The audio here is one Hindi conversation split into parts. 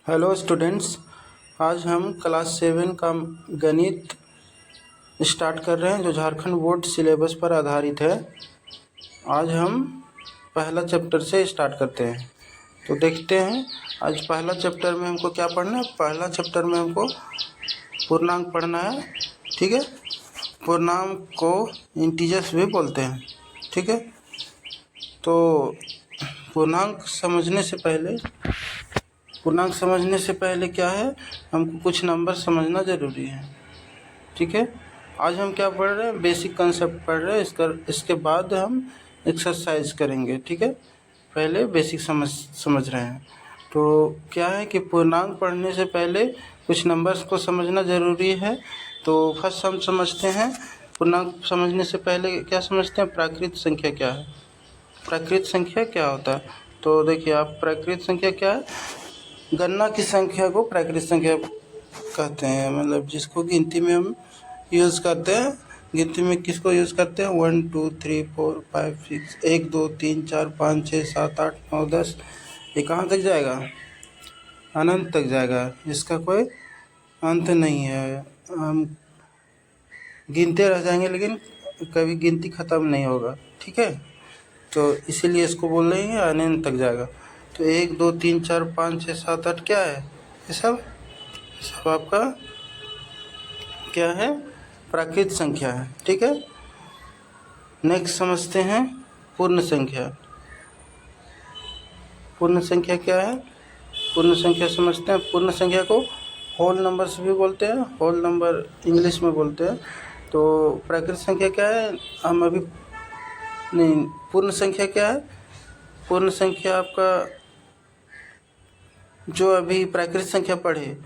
Hello students. आज हम क्लास 7 का गणित स्टार्ट कर रहे हैं जो झारखंड बोर्ड सिलेबस पर आधारित है। आज हम पहला चैप्टर से स्टार्ट करते हैं। तो देखते हैं आज पहला चैप्टर में हमको क्या पढ़ना है। पहला चैप्टर में हमको पूर्णांक पढ़ना है। ठीक है, पूर्णांक को इंटीजर्स भी बोलते हैं। ठीक है, तो पूर्णांक समझने से पहले क्या है, हमको कुछ नंबर समझना ज़रूरी है। ठीक है, आज हम क्या पढ़ रहे हैं, बेसिक कंसेप्ट पढ़ रहे हैं। इसके बाद हम एक्सरसाइज करेंगे। ठीक है, पहले बेसिक समझ रहे हैं। तो क्या है कि पूर्णांक पढ़ने से पहले कुछ नंबर्स को समझना ज़रूरी है। तो फर्स्ट हम समझते हैं, पूर्णांक समझने से पहले क्या समझते हैं, प्राकृत संख्या क्या है। प्राकृत संख्या क्या होता है, तो देखिए आप, प्राकृत संख्या क्या है, गणना की संख्या को प्राकृत संख्या कहते हैं। मतलब जिसको गिनती में हम यूज़ करते हैं। गिनती में किसको यूज़ करते हैं, 1 2 3 4 5 6, 1 2 3 4 5 6 7 8 9 10। ये कहाँ तक जाएगा, अनंत तक जाएगा। इसका कोई अंत नहीं है। हम गिनते रह जाएंगे लेकिन कभी गिनती ख़त्म नहीं होगा। ठीक है, तो इसीलिए इसको बोल रहे हैं अनंत तक जाएगा। तो 1 2 3 4 5 6 7 8 क्या है, ये सब आपका क्या है, प्राकृत संख्या है। ठीक है, नेक्स्ट समझते हैं पूर्ण संख्या। पूर्ण संख्या क्या है, पूर्ण संख्या समझते हैं। पूर्ण संख्या को होल नंबर्स भी बोलते हैं, होल नंबर इंग्लिश में बोलते हैं। तो प्राकृत संख्या क्या है, हम अभी नहीं, पूर्ण संख्या क्या है, पूर्ण संख्या आपका जो अभी प्राकृत संख्या पढ़े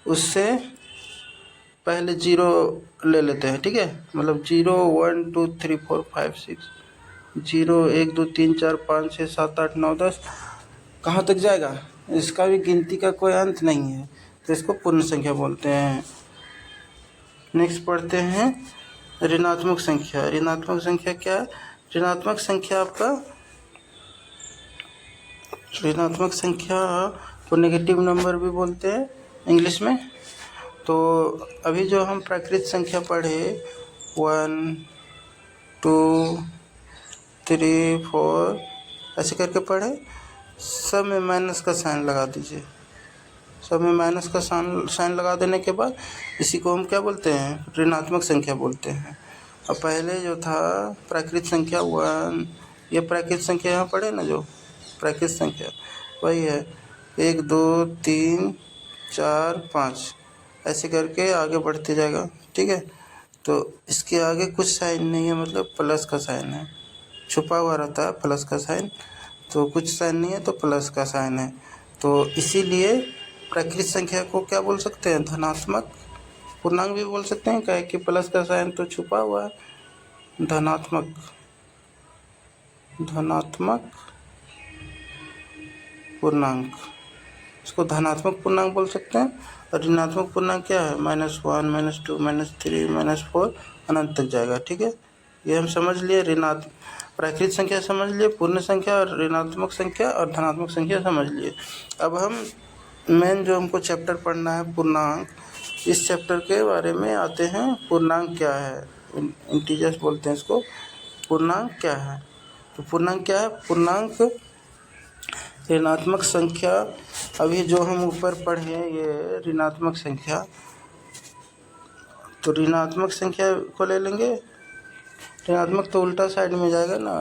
उससे पहले 0 ले लेते हैं। ठीक है, मतलब 0 1 2 3 4 5 6, 0 1 2 3 4 5 6 7 8 9 10, कहाँ तक जाएगा, इसका भी गिनती का कोई अंत नहीं है। तो इसको पूर्ण संख्या बोलते हैं। नेक्स्ट पढ़ते हैं ऋणात्मक संख्या। ऋणात्मक संख्या क्या है, ऋणात्मक संख्या आपका, ऋणात्मक संख्या को नेगेटिव नंबर भी बोलते हैं इंग्लिश में। तो अभी जो हम प्राकृत संख्या पढ़े 1 2 3 4 ऐसे करके पढ़े, सब में माइनस का साइन लगा दीजिए। सब में माइनस का साइन लगा देने के बाद इसी को हम क्या बोलते हैं, ऋणात्मक संख्या बोलते हैं। और पहले जो था प्राकृत संख्या 1, ये प्राकृत संख्या यहाँ पढ़े ना, जो प्राकृत संख्या वही है, 1 2 3 4 5 ऐसे करके आगे बढ़ते जाएगा। ठीक है, तो इसके आगे कुछ साइन नहीं है, मतलब प्लस का साइन है, छुपा हुआ रहता है प्लस का साइन। तो कुछ साइन नहीं है तो प्लस का साइन है। तो इसीलिए प्राकृत संख्या को क्या बोल सकते हैं, धनात्मक पूर्णांक भी बोल सकते हैं, क्या है कि प्लस का साइन तो छुपा हुआ है। धनात्मक पूर्णांक, इसको धनात्मक पूर्णांक बोल सकते हैं। और ऋणात्मक पूर्णांक क्या है, -1 -2 -3 -4 अनंत तक जाएगा। ठीक है, ये हम समझ लिए। प्राकृत संख्या समझ लिए, पूर्ण संख्या और ऋणात्मक संख्या और धनात्मक संख्या समझ लिए। अब हम मेन जो हमको चैप्टर पढ़ना है पूर्णांक, इस चैप्टर के बारे में आते हैं। पूर्णांक क्या है, इंटीजर्स बोलते हैं इसको। पूर्णांक क्या है, तो पूर्णांक क्या है, पूर्णांक ऋणात्मक संख्या। अभी जो हम ऊपर पढ़े ये ऋणात्मक संख्या, तो ऋणात्मक संख्या को ले लेंगे। ऋणात्मक तो उल्टा साइड में जाएगा ना,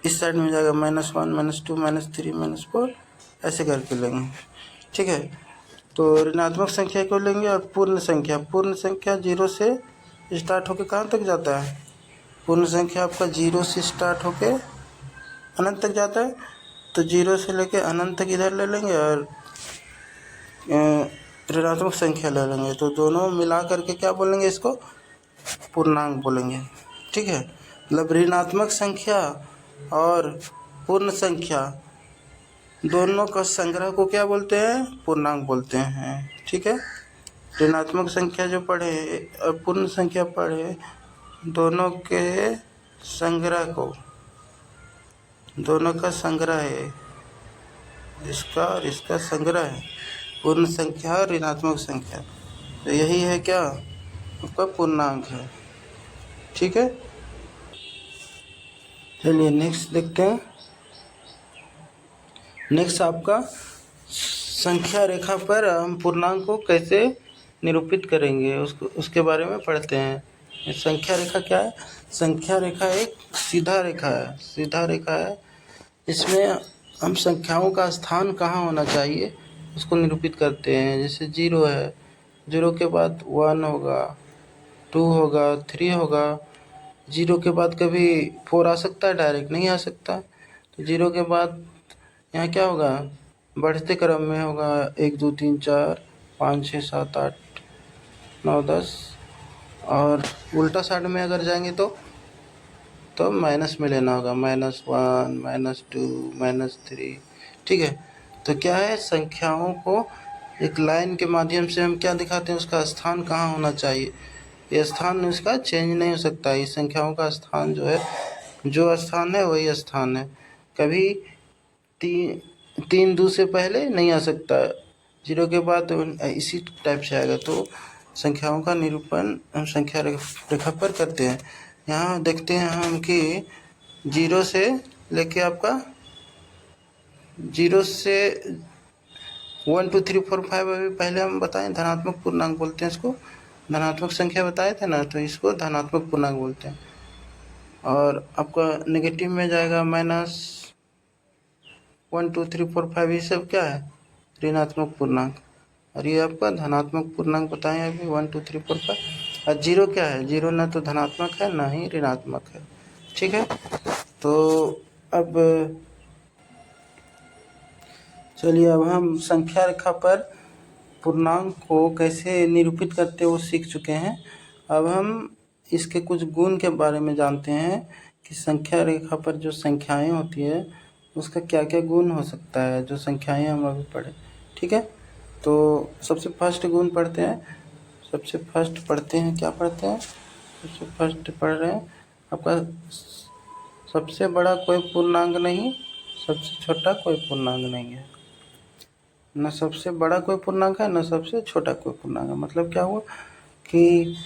इस साइड में जाएगा, -1 -2 -3 -4 ऐसे करके लेंगे। ठीक है, तो ऋणात्मक संख्या को लेंगे। और पूर्ण संख्या 0 से स्टार्ट होके कहाँ तक जाता है, पूर्ण संख्या आपका 0 से स्टार्ट होके अनंत तक जाता है। तो 0 से लेके अनंत तक इधर ले लेंगे और ऋणात्मक संख्या ले लेंगे। तो दोनों मिला करके क्या बोलेंगे, इसको पूर्णांक बोलेंगे। ठीक है, मतलब ऋणात्मक संख्या और पूर्ण संख्या दोनों का संग्रह को क्या बोलते हैं, पूर्णांक बोलते हैं। ठीक है, ऋणात्मक संख्या जो पढ़े और पूर्ण संख्या पढ़े, दोनों के संग्रह को, दोनों का संग्रह है इसका और इसका संग्रह है, पूर्ण संख्या और ऋणात्मक संख्या। तो यही है क्या, आपका पूर्णांक है। ठीक है, चलिए नेक्स्ट देखते हैं। नेक्स्ट आपका संख्या रेखा पर हम पूर्णांक को कैसे निरूपित करेंगे उसके बारे में पढ़ते हैं। ये संख्या रेखा क्या है? संख्या रेखा एक सीधा रेखा है, सीधा रेखा है। इसमें हम संख्याओं का स्थान कहाँ होना चाहिए उसको निरूपित करते हैं। जैसे 0 है, 0 के बाद 1 होगा, 2 होगा, 3 होगा। 0 के बाद कभी 4 आ सकता है, डायरेक्ट नहीं आ सकता। तो 0 के बाद यहाँ क्या होगा, बढ़ते क्रम में होगा 1 2 3 4 5 6 7 8 9 10। और उल्टा साइड में अगर जाएंगे तो माइनस में लेना होगा, -1 -2 -3। ठीक है, तो क्या है, संख्याओं को एक लाइन के माध्यम से हम क्या दिखाते हैं, उसका स्थान कहाँ होना चाहिए। ये स्थान इसका चेंज नहीं हो सकता। इस संख्याओं का स्थान जो है, जो स्थान है वही स्थान है। कभी 3 2 से पहले नहीं आ सकता, 0 के बाद इसी टाइप से आएगा। तो संख्याओं का निरूपण हम संख्या रेखा पर करते हैं। यहाँ देखते हैं हम कि 0 से लेके आपका 0 से 1 2 3 4 5 अभी पहले हम बताएं धनात्मक पूर्णांक बोलते हैं इसको। धनात्मक संख्या बताए थे ना, तो इसको धनात्मक पूर्णांक बोलते हैं। और आपका नेगेटिव में जाएगा -1 2 3 4 5, ये सब क्या है, ऋणात्मक पूर्णांक। और ये आपका धनात्मक पूर्णांक बताएं अभी 1 2 3 4 5। और 0 क्या है, 0 ना तो धनात्मक है ना ही ऋणात्मक है। ठीक है, तो अब चलिए, अब हम संख्या रेखा पर पूर्णांक को कैसे निरूपित करते हैं वो सीख चुके हैं। अब हम इसके कुछ गुण के बारे में जानते हैं कि संख्या रेखा पर जो संख्याएं होती है उसका क्या क्या गुण हो सकता है, जो संख्याएं हम अभी पढ़े। ठीक है, तो सबसे फर्स्ट गुण पढ़ते हैं। सबसे फर्स्ट पढ़ते हैं, क्या पढ़ते हैं, सबसे फर्स्ट पढ़ रहे हैं आपका सबसे बड़ा कोई पूर्णांक नहीं, सबसे छोटा कोई पूर्णांक नहीं है। न सबसे बड़ा कोई पूर्णांक है, न सबसे छोटा कोई पूर्णांक है। मतलब क्या हुआ कि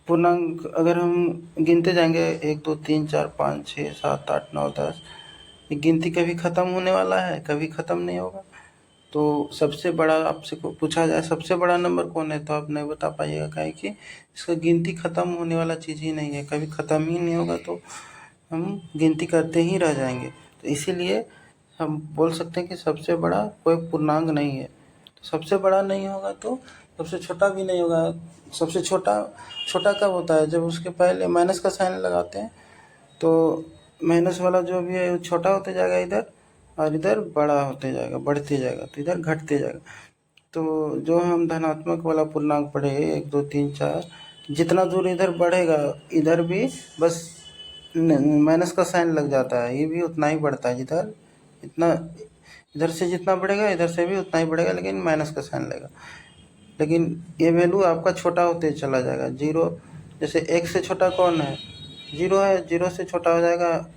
पूर्णांक अगर हम गिनते जाएंगे 1 2 3 4 5 6 7 8 9 10, ये गिनती कभी ख़त्म होने वाला है, कभी ख़त्म नहीं होगा। तो सबसे बड़ा आपसे पूछा जाए सबसे बड़ा नंबर कौन है, तो आप नहीं बता पाइएगा, काहे कि इसका गिनती ख़त्म होने वाला चीज़ ही नहीं है, कभी ख़त्म ही नहीं होगा। तो हम गिनती करते ही रह जाएंगे। तो इसीलिए हम बोल सकते हैं कि सबसे बड़ा कोई पूर्णांक नहीं है। तो सबसे बड़ा नहीं होगा तो सबसे छोटा भी नहीं होगा। सबसे छोटा छोटा कब होता है, जब उसके पहले माइनस का साइन लगाते हैं, तो माइनस वाला जो भी है वो छोटा होते जाएगा इधर, और इधर बड़ा होते जाएगा, बढ़ते जाएगा, तो इधर घटते जाएगा। तो जो हम धनात्मक वाला पूर्णांक पढ़े 1 2 3 4, जितना दूर इधर बढ़ेगा इधर भी बस माइनस का साइन लग जाता है, ये भी उतना ही बढ़ता है। जिधर इतना इधर से जितना बढ़ेगा इधर से भी उतना ही बढ़ेगा, लेकिन माइनस का साइन लगेगा। लेकिन ये वैल्यू आपका छोटा होते चला जाएगा। 0 जैसे 1 से छोटा कौन है, 0 है। 0 से छोटा हो जाएगा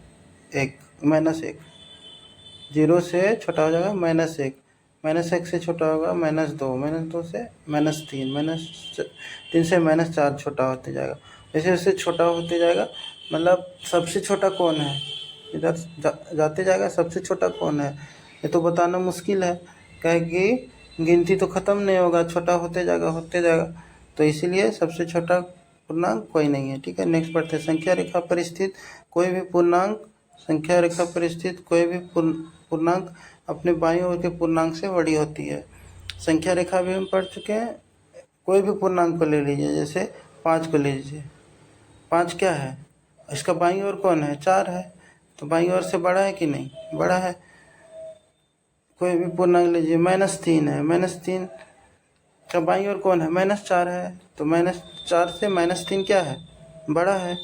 1 -1, 0 से छोटा हो जाएगा -1, -1 से छोटा होगा -2, -2 से -3, -3 से -4 छोटा होते जाएगा। जैसे जैसे छोटा होते जाएगा, मतलब सबसे छोटा कौन है, इधर जाते जाएगा सबसे छोटा कौन है, ये तो बताना मुश्किल है, क्या कि गिनती तो ख़त्म नहीं होगा, छोटा होते जाएगा होते जाएगा। तो इसीलिए सबसे छोटा पूर्णांक कोई नहीं है। ठीक है, नेक्स्ट पढ़ते हैं। संख्या रेखा पर स्थित कोई भी पूर्णांक, संख्या रेखा पर स्थित कोई भी पूर्णांक अपने बाईं ओर के पूर्णांक से बड़ी होती है। संख्या रेखा भी हम पढ़ चुके हैं। कोई भी पूर्णांक को ले लीजिए, जैसे 5 को ले लीजिए। 5 क्या है, इसका बाईं ओर कौन है, 4 है, तो बाईं ओर से बड़ा है कि नहीं, बड़ा है। कोई भी पूर्णांक लीजिए, -3 है, -3 का बाईं ओर कौन है, -4 है, तो -4 से -3 क्या है, बड़ा है।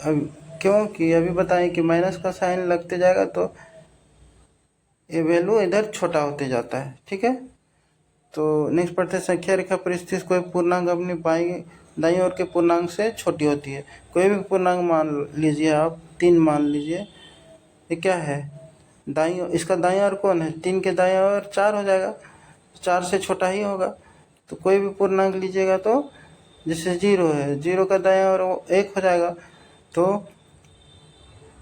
अब क्योंकि अभी बताएं कि माइनस का साइन लगते जाएगा तो ये वैल्यू इधर छोटा होते जाता है। ठीक है, तो नेक्स्ट पढ़ते हैं। संख्या रेखा पर स्थित कोई पूर्णांक अपनी दाईं ओर के पूर्णांक से छोटी होती है। कोई भी पूर्णांक मान लीजिए आप, 3 मान लीजिए, ये क्या है, इसका दाईं ओर कौन है, 3 के दाईं ओर 4 हो जाएगा, 4 से छोटा ही होगा। तो कोई भी पूर्णांक लीजिएगा तो जैसे 0 है, 0 का दाईं ओर 1 हो जाएगा, तो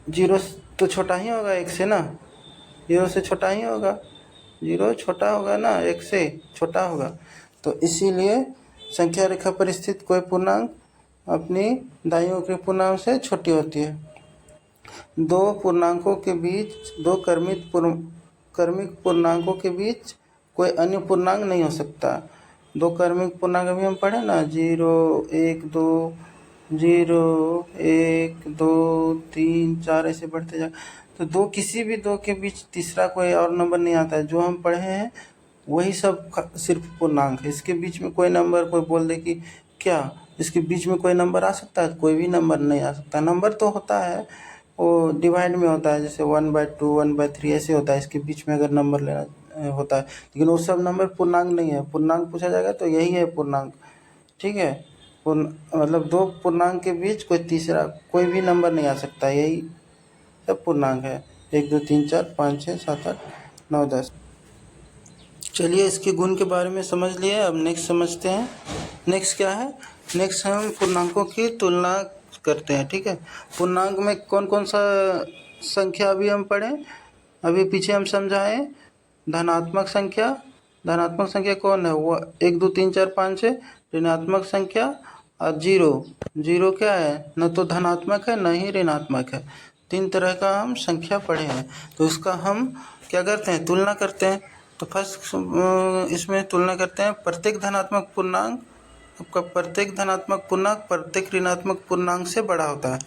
0 तो छोटा ही होगा 1 से ना, 0 से छोटा ही होगा, 0 छोटा होगा ना, 1 से छोटा होगा। तो इसीलिए संख्या रेखा पर स्थित कोई पूर्णांक अपनी दाईं ओर के पूर्णांक से छोटी होती है। दो पूर्णांकों के बीच, दो क्रमिक पूर्णांकों के बीच कोई अन्य पूर्णांक नहीं हो सकता। दो क्रमिक पूर्णांक अभी हम पढ़े ना, 0 1 2, 0 1 2 3 4 ऐसे बढ़ते जाए। तो किसी भी दो के बीच तीसरा कोई और नंबर नहीं आता है। जो हम पढ़े हैं वही सब सिर्फ पूर्णांक है। इसके बीच में कोई नंबर, कोई बोल दे कि क्या इसके बीच में कोई नंबर आ सकता है? कोई भी नंबर नहीं आ सकता। नंबर तो होता है, वो डिवाइड में होता है, जैसे 1/2 1/3 ऐसे होता है। इसके बीच में अगर नंबर लेना होता है, लेकिन वो सब नंबर पूर्णांक नहीं है। पूर्णांक पूछा जाएगा तो यही है पूर्णांक, ठीक है। मतलब दो पूर्णांक के बीच कोई तीसरा कोई भी नंबर नहीं आ सकता, यही सब पूर्णांक है। 1 2 3 4 5 6 7 8 9 10। चलिए इसके गुण के बारे में समझ लिए, अब नेक्स्ट समझते हैं। नेक्स्ट क्या है? नेक्स्ट हम पूर्णांकों की तुलना करते हैं, ठीक है। पूर्णांक में कौन कौन सा संख्या अभी हम पढ़ें, अभी पीछे हम समझाएं। धनात्मक संख्या कौन है? वो 1 2 3 4 5 6 ऋणात्मक संख्या, और जीरो क्या है? न तो धनात्मक है न ही ऋणात्मक है। 3 तरह का हम संख्या पढ़े हैं। तो इसका हम क्या करते हैं? तुलना करते हैं। तो फर्स्ट इसमें तुलना करते हैं। प्रत्येक धनात्मक पूर्णांक प्रत्येक ऋणात्मक पूर्णांक से बड़ा होता है।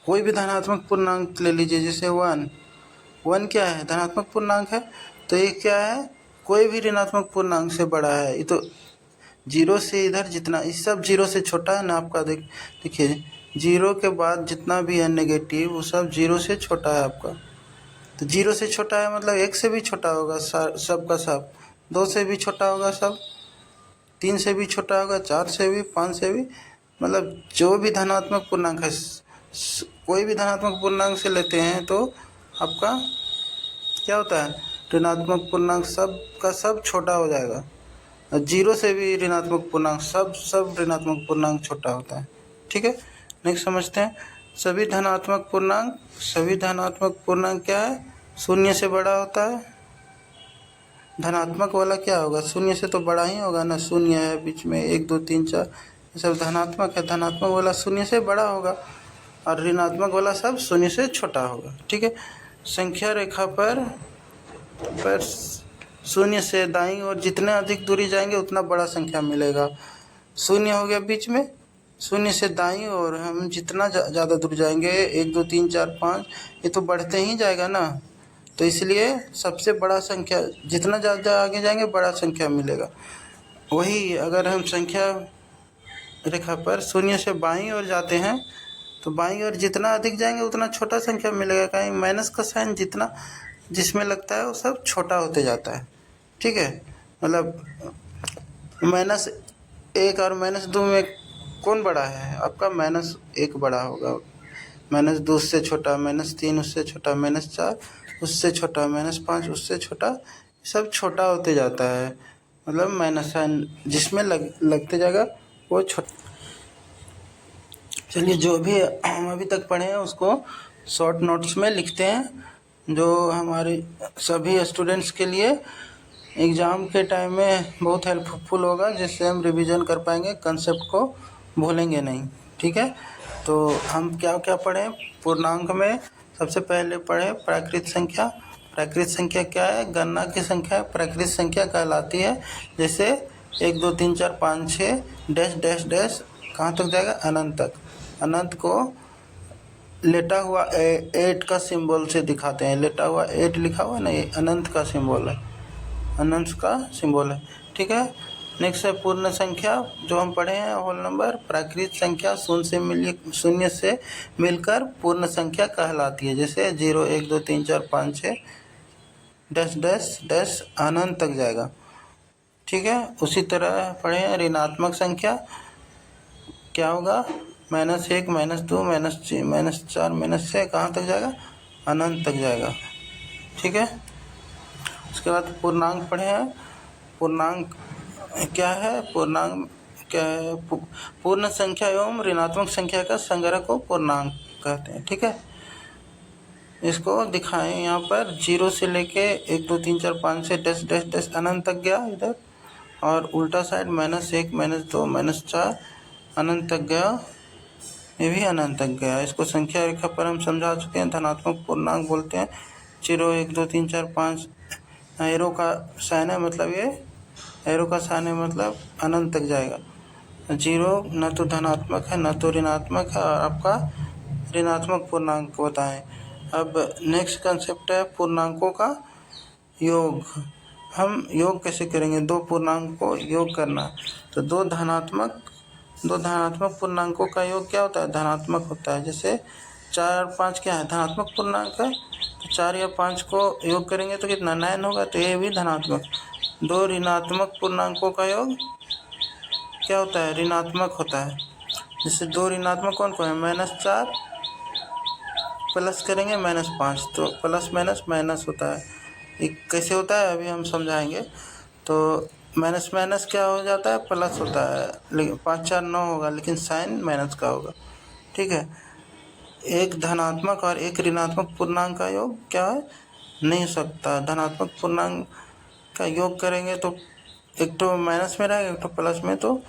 कोई भी धनात्मक पूर्णांक ले लीजिए, जैसे 1 क्या है? धनात्मक पूर्णांक है। तो ये क्या है? कोई भी ऋणात्मक पूर्णांक से बड़ा है। ये तो 0 से इधर जितना, इस सब 0 से छोटा है ना आपका। देखिए 0 के बाद जितना भी है नेगेटिव, वो सब 0 से छोटा है आपका। तो 0 से छोटा है मतलब 1 से भी छोटा होगा सब का सब, 2 से भी छोटा होगा सब, 3 से भी छोटा होगा, 4 से भी, 5 से भी। मतलब जो भी धनात्मक पूर्णांक है, कोई भी धनात्मक पूर्णांक से लेते हैं तो आपका क्या होता है? ऋणात्मक पूर्णांक सब का सब छोटा हो जाएगा। 0 से भी ऋणात्मक पूर्णांक सब ऋणात्मक पूर्णांक छोटा होता है, ठीक है। नेक्स्ट समझते हैं। सभी धनात्मक पूर्णांक क्या है? 0 से बड़ा होता है। धनात्मक वाला क्या होगा? 0 से तो बड़ा ही होगा ना। 0 है बीच में, 1 2 3 4 ये सब धनात्मक है। धनात्मक वाला 0 से बड़ा होगा और ऋणात्मक वाला सब 0 से छोटा होगा, ठीक है। संख्या रेखा पर 0 से दाईं और जितने अधिक दूरी जाएंगे उतना बड़ा संख्या मिलेगा। 0 हो गया बीच में, 0 से दाईं और हम जितना ज़्यादा दूर जाएंगे, 1 2 3 4 5, ये तो बढ़ते ही जाएगा ना। तो इसलिए सबसे बड़ा संख्या, जितना ज़्यादा आगे जाएंगे बड़ा संख्या मिलेगा। वही अगर हम संख्या रेखा पर 0 से बाईं ओर जाते हैं तो बाईं ओर जितना अधिक जाएंगे उतना छोटा संख्या मिलेगा। कहीं माइनस का साइन जितना जिसमें लगता है वो सब छोटा होते जाता है, ठीक है। मतलब -1 और -2 में कौन बड़ा है? आपका -1 बड़ा होगा, -2 उससे छोटा, -3 उससे छोटा, -4 उससे छोटा, -5 उससे छोटा, सब छोटा होते जाता है। मतलब माइनस साइन जिसमें लगते जाएगा वो छोटा। चलिए जो भी हम अभी तक पढ़े हैं उसको शॉर्ट नोट्स में लिखते हैं, जो हमारे सभी स्टूडेंट्स के लिए एग्ज़ाम के टाइम में बहुत हेल्पफुल होगा, जिससे हम रिवीजन कर पाएंगे, कंसेप्ट को भूलेंगे नहीं, ठीक है। तो हम क्या क्या पढ़ें? पूर्णांक में सबसे पहले पढ़े प्राकृत संख्या। प्राकृत संख्या क्या है? गणना की संख्या प्राकृत संख्या कहलाती है। जैसे 1 2 3 4 5 6 डैश डैश डैश कहाँ तक जाएगा? अनंत तक। अनंत को लेटा हुआ 8 का सिंबल से दिखाते हैं। लेटा हुआ 8 लिखा हुआ है ना, ये अनंत का सिंबल है, अनंत का सिंबल है, ठीक है। नेक्स्ट है पूर्ण संख्या, जो हम पढ़े हैं होल नंबर। प्राकृत संख्या 0 से मिलकर पूर्ण संख्या कहलाती है। जैसे 0 1 2 3 4 5 6 डैश डैश डैश अनंत तक जाएगा, ठीक है। उसी तरह पढ़े हैं ऋणात्मक संख्या, क्या होगा? -1 -2 -3 -4 -6 कहाँ तक जाएगा? अनंत तक जाएगा। ठीक है। उसके बाद पूर्णांक पढ़े हैं। पूर्णांक क्या है? पूर्णांक क्या है? पूर्ण संख्या एवं ऋणात्मक संख्या का संग्रह को पूर्णांक कहते हैं। ठीक है, इसको दिखाएं यहाँ पर। 0 से लेके 1 2 3 4 5 से डैश डैश डैश अनंत तक गया इधर, और उल्टा साइड -1 -2 -4 अनंत तक गया, ये भी अनंत तक गया। इसको संख्या रेखा पर हम समझा चुके हैं। धनात्मक पूर्णांक बोलते हैं 0 1 2 3 4 5। एरो का साइन है, मतलब ये एरो का साइन है, मतलब अनंत तक जाएगा। 0 न तो धनात्मक है न तो ऋणात्मक है, और आपका ऋणात्मक पूर्णांक बताएं। अब नेक्स्ट कंसेप्ट है पूर्णांकों का योग। हम योग कैसे करेंगे? दो पूर्णांक को योग करना, तो दो धनात्मक पूर्णांकों का योग क्या होता है? धनात्मक होता है। जैसे 4 और 5 क्या है? धनात्मक पूर्णांक है, तो 4 या 5 को योग करेंगे तो कितना? 9 होगा, तो ये भी धनात्मक। दो ऋणात्मक पूर्णांकों का योग क्या होता है? ऋणात्मक होता है। जैसे दो ऋणात्मक कौन कौन है? -4 प्लस करेंगे -5, तो प्लस माइनस माइनस होता है। ये कैसे होता है अभी हम समझाएंगे। तो माइनस माइनस क्या हो जाता है? प्लस होता है, लेकिन 5 4 9 होगा, लेकिन साइन माइनस का होगा। ठीक है, एक धनात्मक और एक ऋणात्मक पूर्णांक का योग क्या है? नहीं हो सकता। धनात्मक पूर्णांक का योग करेंगे तो एक तो माइनस में रहेगा, एक तो प्लस में, तो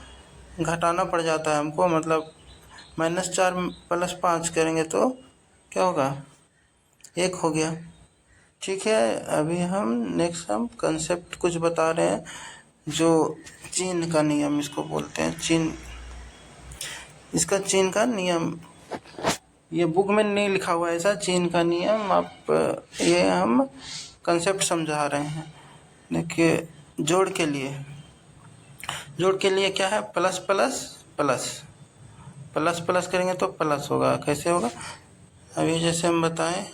घटाना पड़ जाता है हमको। मतलब -4 + 5 करेंगे तो क्या होगा? 1 हो गया। ठीक है, अभी हम नेक्स्ट कंसेप्ट कुछ बता रहे हैं, जो चीन का नियम इसको बोलते हैं। चीन, इसका चीन का नियम, ये बुक में नहीं लिखा हुआ है ऐसा चीन का नियम। आप ये हम कंसेप्ट समझा रहे हैं। देखिए, जोड़ के लिए क्या है? Plus plus plus, plus plus करेंगे तो प्लस होगा। कैसे होगा? अभी जैसे हम बताएं,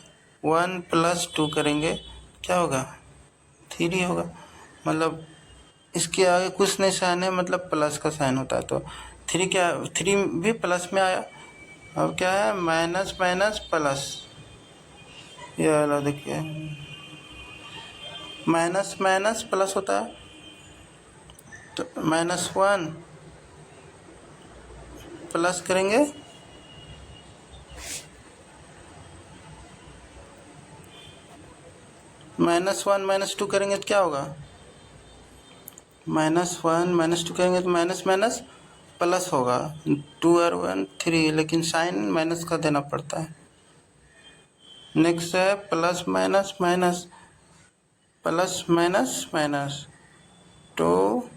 1 + 2 करेंगे, क्या होगा? 3 होगा। मतलब इसके आगे कुछ नहीं साइन है, मतलब प्लस का साइन होता है। तो 3 भी प्लस में आया। अब क्या है? माइनस माइनस प्लस, ये वाला देखिए, माइनस माइनस प्लस होता है। तो -1 प्लस करेंगे, -1 -2 करेंगे तो क्या होगा? -1 -2 करेंगे तो माइनस माइनस प्लस होगा। 2 और 1 3, लेकिन साइन माइनस का देना पड़ता है। नेक्स्ट है plus minus minus, plus minus minus, तो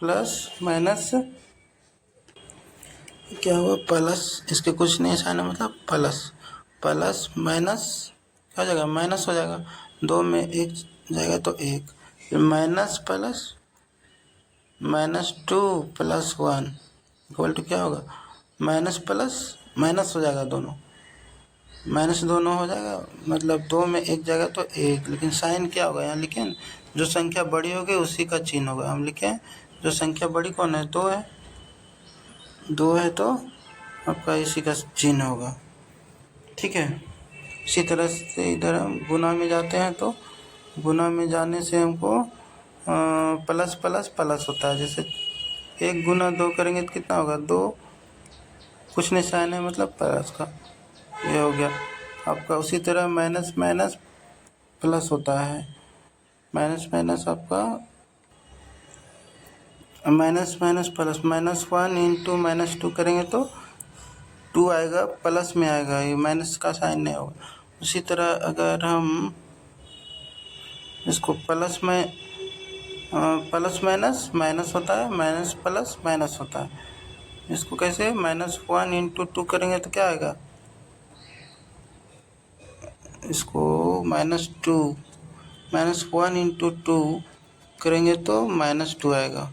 प्लस माइनस क्या हुआ? प्लस, इसके कुछ नहीं साइन है, मतलब प्लस प्लस माइनस क्या हो जाएगा? माइनस हो जाएगा। 2 में 1 जाएगा तो 1, फिर माइनस प्लस -2 + 1 इक्वल टू क्या होगा? माइनस प्लस माइनस हो जाएगा, दोनों माइनस दोनों हो जाएगा। मतलब 2 में 1 जाएगा तो 1, लेकिन साइन क्या होगा? यहाँ लिखें, जो संख्या बड़ी होगी उसी का चिन्ह होगा। हम लिखें, जो संख्या बड़ी कौन है? 2 है। 2 है तो आपका इसी का चिन्ह होगा। ठीक है, इसी तरह से इधर हम गुना में जाते हैं, तो गुना में जाने से हमको प्लस प्लस प्लस होता है। जैसे 1 × 2 करेंगे तो कितना होगा? 2, कुछ नहीं साइन है, मतलब प्लस का, ये हो गया आपका। उसी तरह माइनस माइनस प्लस होता है। माइनस माइनस आपका माइनस माइनस प्लस, -1 × -2 करेंगे तो 2 आएगा, प्लस में आएगा, ये माइनस का साइन नहीं होगा। उसी तरह अगर हम इसको प्लस में प्लस माइनस माइनस होता है, माइनस प्लस माइनस होता है। इसको कैसे? -1 × 2 करेंगे तो क्या आएगा? इसको -2 -1 × 2 करेंगे तो -2 आएगा।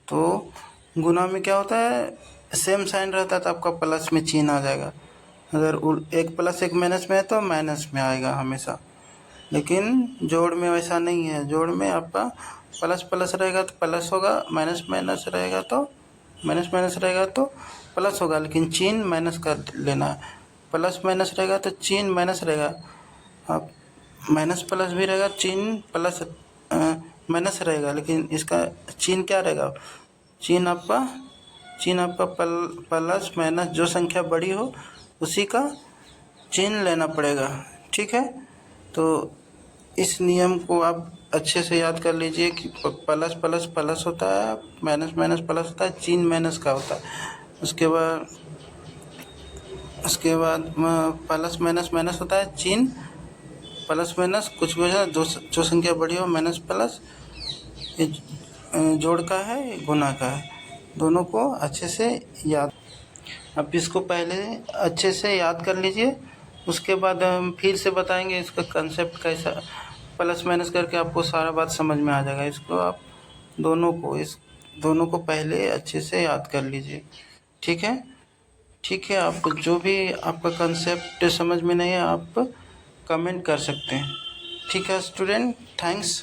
तो गुना में क्या होता है? सेम साइन रहता है तो आपका प्लस में चिन्ह आ जाएगा। अगर एक प्लस एक माइनस में है तो माइनस में आएगा हमेशा। लेकिन जोड़ में वैसा नहीं है। जोड़ में आपका प्लस प्लस रहेगा तो प्लस होगा, माइनस माइनस रहेगा तो माइनस माइनस रहेगा तो प्लस होगा, लेकिन चिन्ह माइनस का लेना है। प्लस माइनस रहेगा तो चिन्ह माइनस रहेगा, अब माइनस प्लस भी रहेगा, चिन्ह प्लस माइनस रहेगा, लेकिन इसका चिन्ह क्या रहेगा, चिन्ह आपका प्लस माइनस जो संख्या बड़ी हो उसी का चिन्ह लेना पड़ेगा। ठीक है, तो इस नियम को आप अच्छे से याद कर लीजिए कि प्लस प्लस प्लस होता है, माइनस माइनस प्लस होता है, चिन्ह माइनस का होता है। उसके बाद प्लस माइनस माइनस होता है, चिन्ह प्लस माइनस कुछ भी हो जाए, जो संख्या बड़ी हो माइनस प्लस, ये जोड़ का है, ये गुना का है, दोनों को अच्छे से याद, अब इसको पहले अच्छे से याद कर लीजिए। उसके बाद हम फिर से बताएंगे इसका कंसेप्ट कैसा, प्लस माइनस करके आपको सारा बात समझ में आ जाएगा। इसको आप इस दोनों को पहले अच्छे से याद कर लीजिए। ठीक है, आप जो भी आपका कंसेप्ट समझ में नहीं है आप कमेंट कर सकते हैं। ठीक है स्टूडेंट, थैंक्स।